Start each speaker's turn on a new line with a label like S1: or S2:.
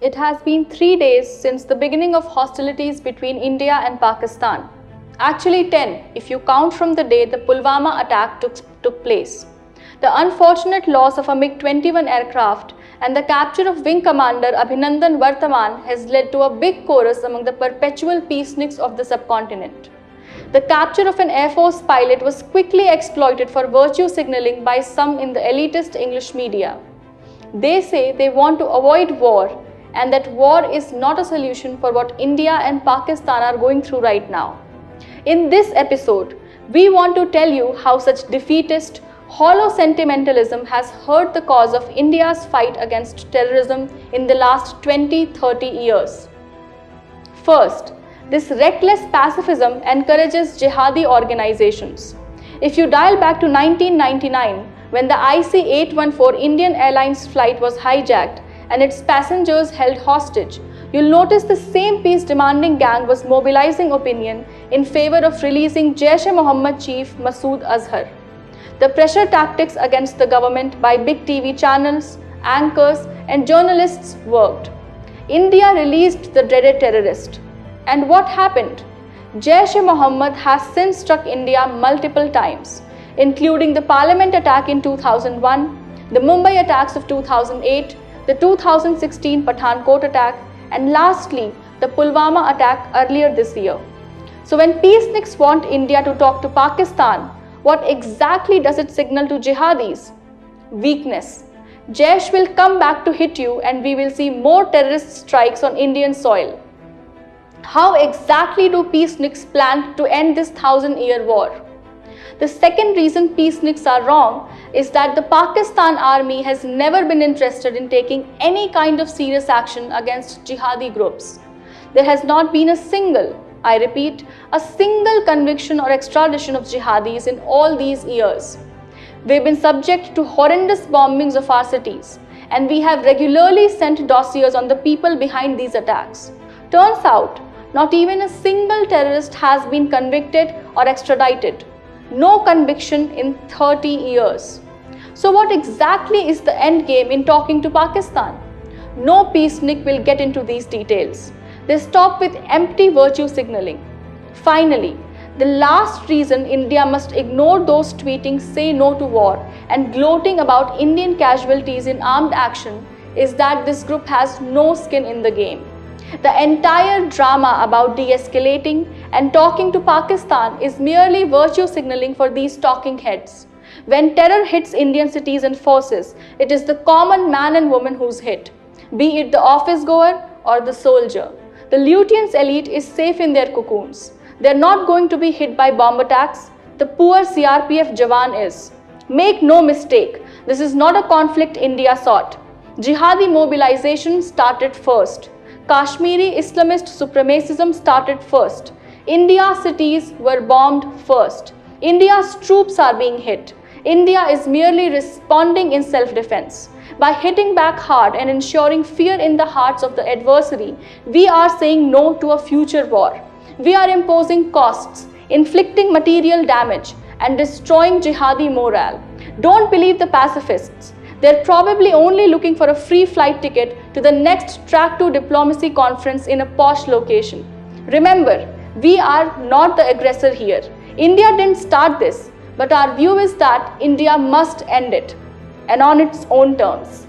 S1: It has been 3 days since the beginning of hostilities between India and Pakistan. Actually 10 if you count from the day the Pulwama attack took place. The unfortunate loss of a MiG-21 aircraft and the capture of Wing Commander Abhinandan Vartaman has led to a big chorus among the perpetual peaceniks of the subcontinent. The capture of an Air Force pilot was quickly exploited for virtue signaling by some in the elitist English media. They say they want to avoid war and that war is not a solution for what India and Pakistan are going through right now. In this episode, we want to tell you how such defeatist, hollow sentimentalism has hurt the cause of India's fight against terrorism in the last 20-30 years. First, this reckless pacifism encourages jihadi organizations. If you dial back to 1999, when the IC-814 Indian Airlines flight was hijacked and its passengers held hostage, you'll notice the same peace-demanding gang was mobilizing opinion in favor of releasing Jaish-e-Mohammed chief Masood Azhar. The pressure tactics against the government by big TV channels, anchors and journalists worked. India released the dreaded terrorist. And what happened? Jaish-e-Mohammed has since struck India multiple times, including the Parliament attack in 2001, the Mumbai attacks of 2008, the 2016 Pathankot attack, and lastly, the Pulwama attack earlier this year. So when peaceniks want India to talk to Pakistan, what exactly does it signal to jihadis? Weakness. Jaish will come back to hit you and we will see more terrorist strikes on Indian soil. How exactly do peaceniks plan to end this 1,000-year war? The second reason peaceniks are wrong is that the Pakistan army has never been interested in taking any kind of serious action against jihadi groups. There has not been a single, I repeat, a single conviction or extradition of jihadis in all these years. We've been subject to horrendous bombings of our cities, and we have regularly sent dossiers on the people behind these attacks. Turns out, not even a single terrorist has been convicted or extradited. No conviction in 30 years. So what exactly is the end game in talking to Pakistan? No peacenik will get into these details. They stop with empty virtue signaling. Finally, the last reason India must ignore those tweeting "say no to war" and gloating about Indian casualties in armed action is that this group has no skin in the game. The entire drama about de-escalating and talking to Pakistan is merely virtue signaling for these talking heads. When terror hits Indian cities and forces, it is the common man and woman who's hit, be it the office goer or the soldier. The Lutyens elite is safe in their cocoons. They're not going to be hit by bomb attacks. The poor CRPF Jawan is. Make no mistake, this is not a conflict India sought. Jihadi mobilization started first. Kashmiri Islamist supremacism started first. India's cities were bombed first. India's troops are being hit. India is merely responding in self-defense. By hitting back hard and ensuring fear in the hearts of the adversary, we are saying no to a future war. We are imposing costs, inflicting material damage, and destroying jihadi morale. Don't believe the pacifists. They're probably only looking for a free flight ticket to the next Track 2 diplomacy conference in a posh location. Remember, we are not the aggressor here. India didn't start this, but our view is that India must end it, and on its own terms.